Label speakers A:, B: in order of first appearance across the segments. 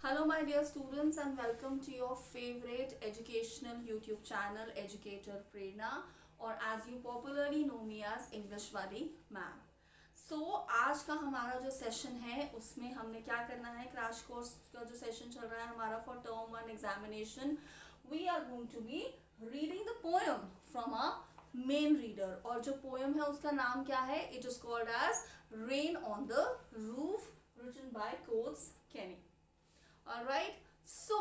A: Hello, my dear students, and welcome to your favorite educational YouTube channel, Educator Prerna, or as you popularly know me as English Wali Ma'am. सो आज का हमारा जो session है उसमें हमने क्या करना है, क्रैश कोर्स का जो सेशन चल रहा है हमारा for term 1 examination, we are going to be reading the poem from a main reader. और जो पोएम है उसका नाम क्या है? It is called as rain on the roof, written by Coates Kinney. Alright, so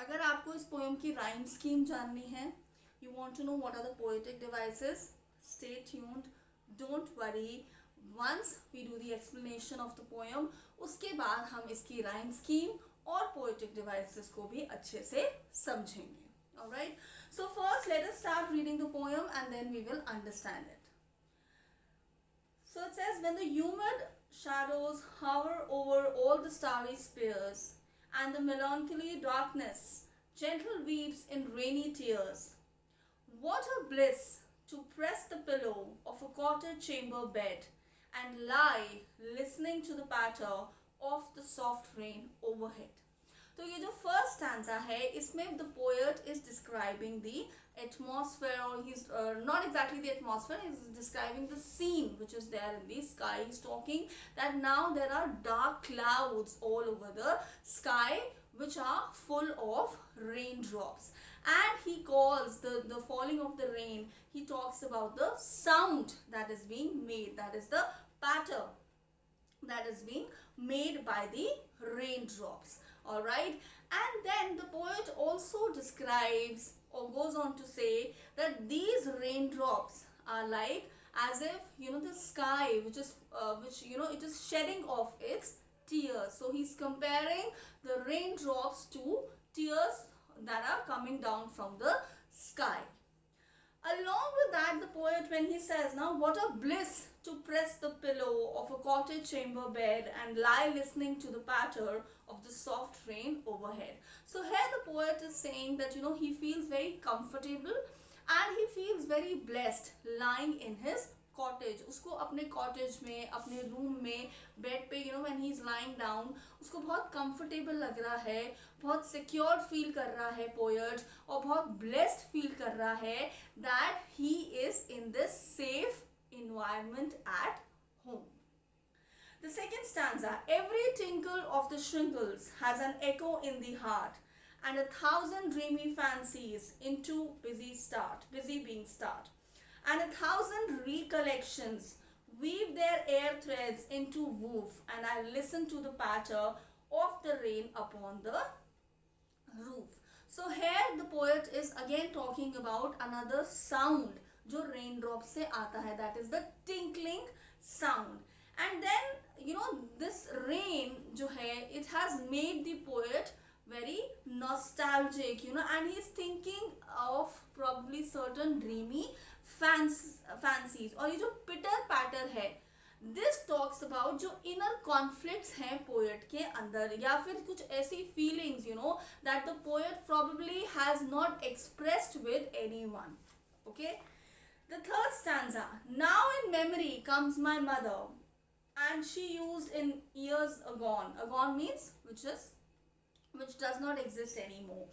A: अगर आपको इस पोएम की राइम स्कीम जाननी है, you want to know what are the poetic devices, stay tuned, don't worry. Once we do the explanation of the poem, उसके बाद हम इसकी राइम स्कीम और पोएटिक डिवाइसेस को भी अच्छे से समझेंगे. Alright, so first let us start reading the poem and then we will understand it. So it says, when the humid shadows hover over all the starry spheres, and the melancholy darkness gentle weeps in rainy tears, what a bliss to press the pillow of a cottage chamber bed and lie listening to the patter of the soft rain overhead. तो ये जो first stanza है इसमें the poet is describing the atmosphere, or he's not exactly the atmosphere, he's describing the scene which is there in the sky. He's talking that now there are dark clouds all over the sky which are full of raindrops, and he calls the falling of the rain, he talks about the sound that is being made, that is the patter that is being made by the raindrops. All right, and then the poet also describes or goes on to say that these raindrops are like as if the sky which it is shedding off its tears. So he's comparing the raindrops to tears that are coming down from the sky. Along with that, the poet, when he says, now what a bliss to press the pillow of a cottage chamber bed and lie listening to the patter of the soft rain overhead. So here the poet is saying that he feels very comfortable and he feels very blessed lying in his cottage. उसको अपने cottage में, अपने room में, bed पे when he is lying down, उसको बहुत comfortable लग रहा है, बहुत सिक्योर फील कर रहा है पोएट, और बहुत ब्लेस्ड फील कर रहा है that he is in this safe environment at home. The second stanza, every tinkle of the shingles has an echo in the heart, and 1,000 dreamy fancies into busy being start, and 1,000 recollections weave their air threads into woof, and I listen to the patter of the rain upon the roof. So here the poet is again talking about another sound जो raindrop से आता है, that is the tinkling sound. And then this rain जो है, it has made the poet very nostalgic, and he's thinking of probably certain dreamy fancies. और ये जो pitter patter है, this talks about जो inner conflicts हैं poet के अंदर, या फिर कुछ ऐसी feelings that the poet probably has not expressed with anyone. Okay. The third stanza, now in memory comes my mother, and she used in years agone. Agone means which does not exist anymore.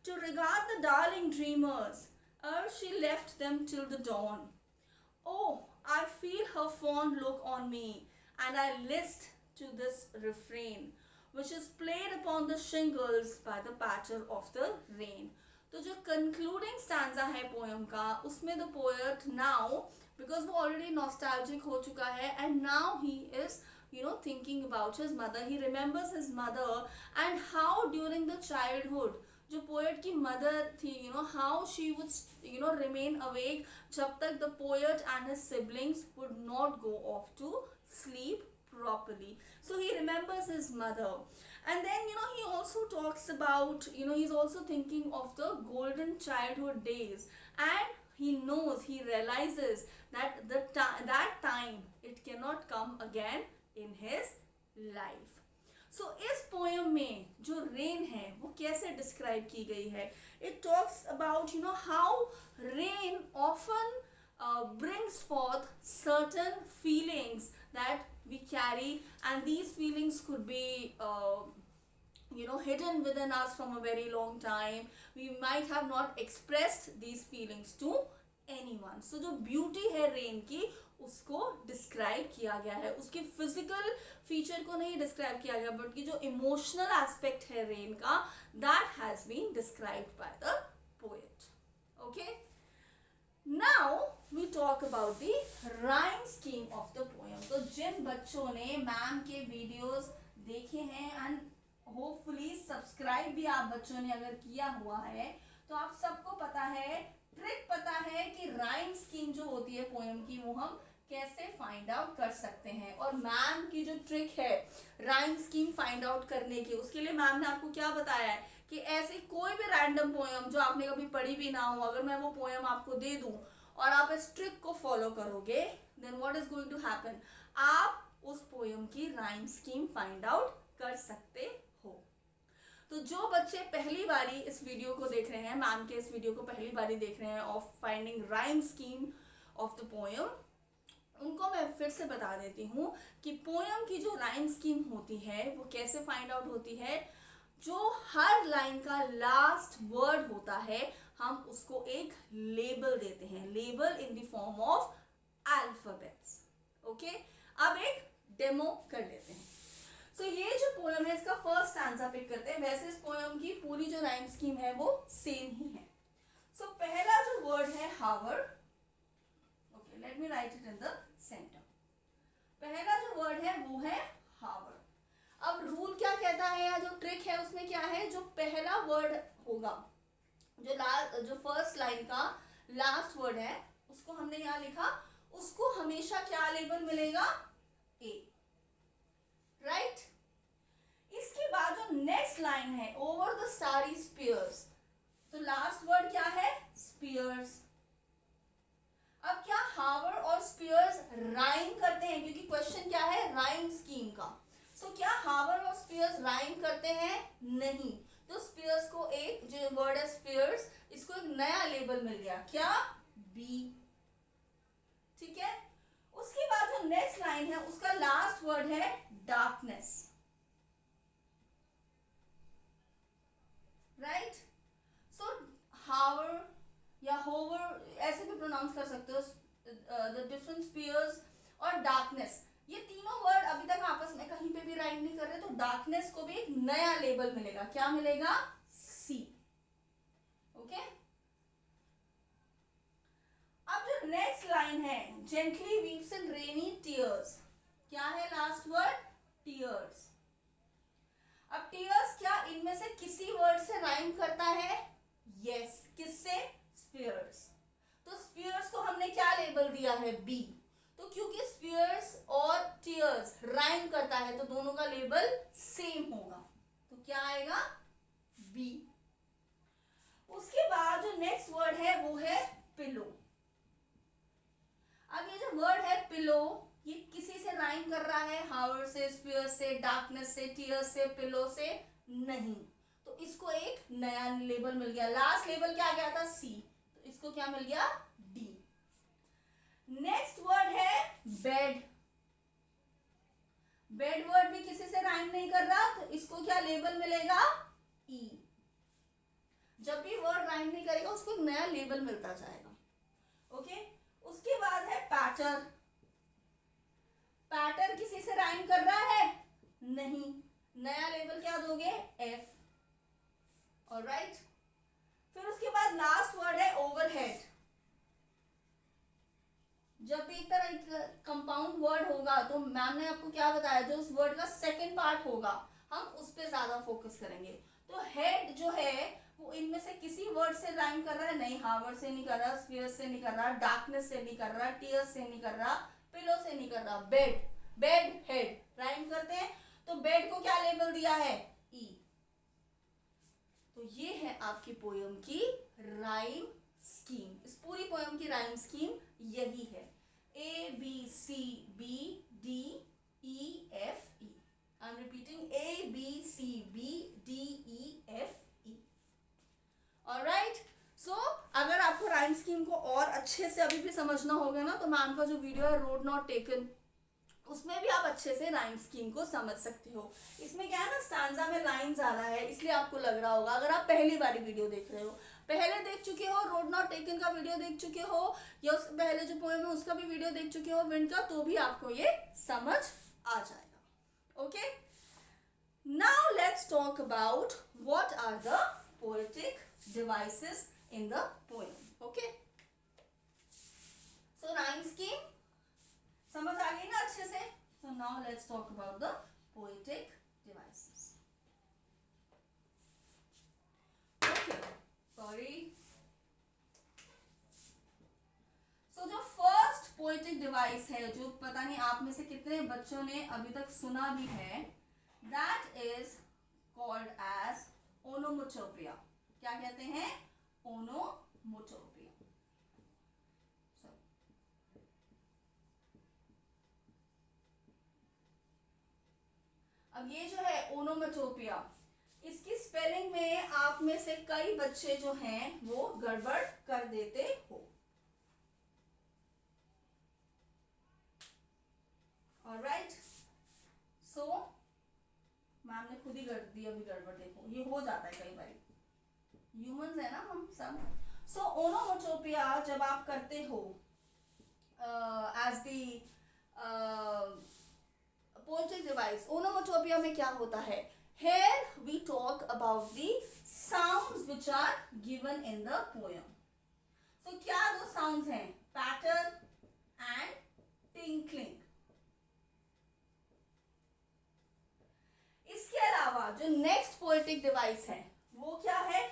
A: To regard the darling dreamers, ere she left them till the dawn. Oh, I feel her fond look on me, and I list to this refrain, which is played upon the shingles by the patter of the rain. तो जो concluding stanza है poem का, उसमें the poet now, because वो already nostalgic हो चुका है, and now he is thinking about his mother, he remembers his mother and how during the childhood जो पोएट की मदर थी, how she would remain awake जब तक the poet and his siblings would not go off to sleep properly. So he remembers his mother. And then he also talks about he's also thinking of the golden childhood days, and he realizes that that time it cannot come again in his life. So इस poem में जो rain है वो कैसे describe की गई है? It talks about how rain often brings forth certain feelings that we carry, and these feelings could be hidden within us from a very long time. We might have not expressed these feelings to anyone. So जो beauty है rain की उसको describe किया गया है, उसके physical feature को नहीं डिस्क्राइब किया गया, बट की जो इमोशनल एस्पेक्ट है रेन का, that has been described by the poet. Okay, now we talk about the rhyme scheme of the poem. तो जिन बच्चों ने मैम के वीडियोस देखे हैं एंड होपफुली सब्सक्राइब भी आप बच्चों ने अगर किया हुआ है, तो आप सबको पता है, ट्रिक पता है कि राइम स्कीम जो होती है पोएम की वो हम कैसे फाइंड आउट कर सकते हैं. और मैम की जो ट्रिक है राइम स्कीम फाइंड आउट करने की, उसके लिए मैम ने आपको क्या बताया है कि ऐसी कोई भी रैंडम पोएम जो आपने कभी पढ़ी भी ना हो, अगर मैं वो पोएम आपको दे दूं और आप इस ट्रिक को फॉलो करोगे, then what is going to happen, आप उस पोएम की राइम स्कीम फाइंड आउट कर सकते हो. तो जो बच्चे पहली बारी इस वीडियो को देख रहे हैं, मैम के इस वीडियो को पहली बारी देख रहे हैं of finding rhyme scheme of the poem, उनको मैं फिर से बता देती हूँ कि पोएम की जो राइम स्कीम होती है वो कैसे फाइंड आउट होती है. जो हर लाइन का लास्ट वर्ड होता है हम उसको एक लेबल देते हैं, label in the form of alphabets. Okay, अब एक डेमो कर लेते हैं. तो ये जो पोएम है इसका फर्स्ट स्टैंजा पिक करते हैं. वैसे इस पोएम की पूरी जो राइम स्कीम है वो सेम ही है. सो पहला जो वर्ड है hour, okay let me write it in the centre. पहला जो वर्ड है वो है हावर. अब रूल क्या कहता है या जो ट्रिक है उसमें क्या है, जो पहला वर्ड होगा, जो फर्स्ट लाइन का लास्ट वर्ड है उसको हमने यहाँ लिखा, उसको हमेशा क्या लेबल मिलेगा, ए. Right right? इसके बाद जो नेक्स्ट लाइन है ओवर द स्टारी स्पीयर्स, तो लास्ट वर्ड क्या है, स्पीयर्स. अब क्या हावर और स्पीयर्स राइम करते हैं, क्योंकि क्वेश्चन क्या है राइम स्कीम का. सो क्या हावर और स्पीयर्स राइम करते हैं, नहीं. तो स्पीयर्स को एक जो वर्ड है स्पीयर्स, इसको एक नया लेबल मिल गया, क्या, बी. ठीक है. उसके बाद जो नेक्स्ट लाइन है उसका लास्ट वर्ड है डार्कनेस. राइट. सो हावर या होवर ऐसे भी प्रोनाउंस कर सकते हो, द डिफरेंट स्पीयर्स और डार्कनेस, ये तीनों वर्ड अभी तक आपस में कहीं पे भी राइम नहीं कर रहे, तो डार्कनेस को भी एक नया लेबल मिलेगा, क्या मिलेगा, सी. ओके. अब जो नेक्स्ट लाइन है जेंटली वीप्स इन रेनी टीयर्स, क्या है लास्ट वर्ड, टीयर्स. अब टीयर्स क्या इनमें से किसी वर्ड से राइम करता है, यस. किससे, स्पीयर्स. तो स्पीयर्स को हमने क्या लेबल दिया है, बी. तो क्योंकि स्पीयर्स और टीयर्स राइम करता है तो दोनों का लेबल सेम होगा, तो क्या आएगा, बी. उसके बाद जो नेक्स्ट वर्ड है वो है पिलो. अब ये जो वर्ड है पिलो, ये किसी से राइम कर रहा है, हावर से, स्पीयर से, डार्कनेस से, टीयर्स से, पिलो से नहीं. तो इसको एक नया लेबल मिल गया. लास्ट लेबल क्या गया था, सी, तो इसको क्या मिल गया, डी. नेक्स्ट वर्ड है बेड. बेड वर्ड भी किसी से राइम नहीं कर रहा, तो इसको क्या लेबल मिलेगा, ई. जब भी वर्ड राइम नहीं करेगा उसको एक नया लेबल मिलता जाएगा. ओके. उसके बाद है पैटर. पैटर किसी से राइम कर रहा है, नहीं. नया लेबल क्या दोगे, एफ. ऑलराइट. फिर उसके बाद लास्ट वर्ड है ओवरहेड. जब भी एक तरह कंपाउंड वर्ड होगा तो मैम ने आपको क्या बताया, जो उस वर्ड का सेकंड पार्ट होगा हम उस पर ज्यादा फोकस करेंगे. तो हेड जो है वो इनमें से किसी वर्ड से राइम कर रहा है, नहीं. हावर से नहीं कर रहा, स्पीयर से नहीं कर रहा, डार्कनेस से नहीं कर रहा, टीयर्स से नहीं कर रहा, पिलो से नहीं कर रहा. बेड, बेड, हेड राइम करते हैं, तो बेड को क्या लेबल दिया है, ई. तो ये है आपकी पोएम की राइम स्कीम. इस पूरी पोएम की राइम स्कीम यही है, A B C B D E F E. I am repeating, A B C B D E F E. Alright. So अगर आपको राइम स्कीम को और अच्छे से अभी भी समझना होगा ना, तो मैम का जो वीडियो है रोड नॉट टेकन, उसमें भी आप अच्छे से राइम स्कीम को समझ सकते हो। इसमें क्या है ना, स्टांजा में लाइन ज़्यादा है इसलिए आपको लग रहा होगा, अगर आप पहली बारी वीडियो देख रहे हो, पहले देख चुके हो, रोड नॉट टेकन का वीडियो देख चुके हो, या उस पहले जो पोएम है उसका भी वीडियो देख चुके हो विंड का, तो भी आपको ये समझ आ जाएगा। Okay, now let's talk about what are the poetic devices in the poem. Okay, so rhyme scheme समझ आ गई ना अच्छे से। So now let's talk about the poetic devices. Okay, sorry. So जो फर्स्ट पोएटिक डिवाइस है, जो पता नहीं आप में से कितने बच्चों ने अभी तक सुना भी है, that is called as onomatopoeia. क्या कहते हैं? ओनोमोटोपिया। अब ये जो है ओनोमोटोपिया, इसकी स्पेलिंग में आप में से कई बच्चे जो हैं वो गड़बड़ कर देते हो। ऑलराइट, सो मैम ने खुद ही कर दी अभी गड़बड़, देखो ये हो जाता है कई बार, ह्यूमंस है ना हम सब। सो ओनोमोटोपिया जब आप करते हो as the poetic device, onomatopoeia में क्या होता है? Here we talk about the sounds which are given in the poem. So क्या दो sounds हैं? Patter and tinkling. इसके अलावा जो नेक्स्ट पोएटिक डिवाइस है वो क्या है?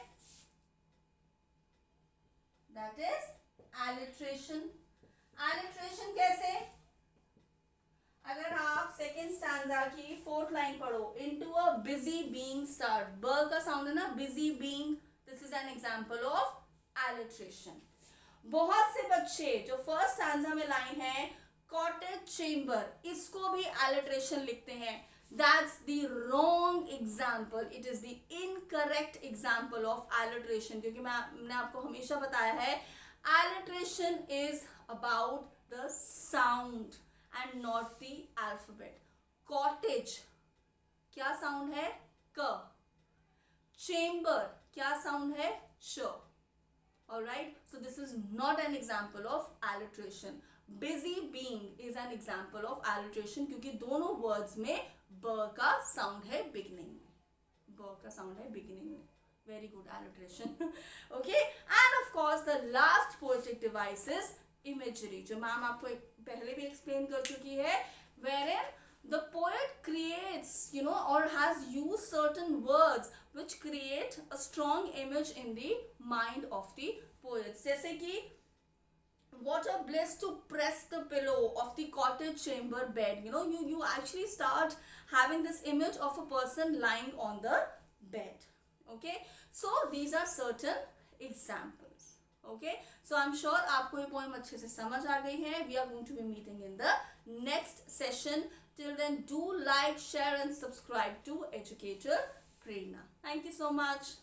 A: That is alliteration. Alliteration कैसे? अगर आप सेकेंड स्टैंजा की फोर्थ लाइन पढ़ो, into a busy being start, ब का साउंड है ना, busy being, this is an example of alliteration. बहुत से बच्चे जो फर्स्ट स्टैंजा में लाइन है कॉटेज चेंबर, इसको भी एलिट्रेशन लिखते हैं। That's the wrong example, it is the incorrect example of alliteration, क्योंकि मैंने आपको हमेशा बताया है alliteration is about the sound and not the alphabet. Cottage क्या साउंड है? क. Chamber क्या साउंड है? च. Alright, so this is not an example of alliteration. Busy being is an example of alliteration क्योंकि दोनों words में ब का साउंड है बिगिनिंग में, ब का साउंड है बिगिनिंग में. Very good alliteration. Okay, and of course the last poetic device is imagery, जो मैम आपको पहले भी एक्सप्लेन कर चुकी है, wherein the poet creates, you know, or has used certain words which create a strong image in the mind of the poets. जैसे कि what a bliss to press the pillow of the cottage chamber bed. You know, you actually start having this image of a person lying on the bed. Okay, so these are certain examples. Okay, so I'm sure आपको ये poem अच्छे से समझ आ गई है. We are going to be meeting in the next session. Till then, do like, share and subscribe to Educator Prerna. Thank you so much.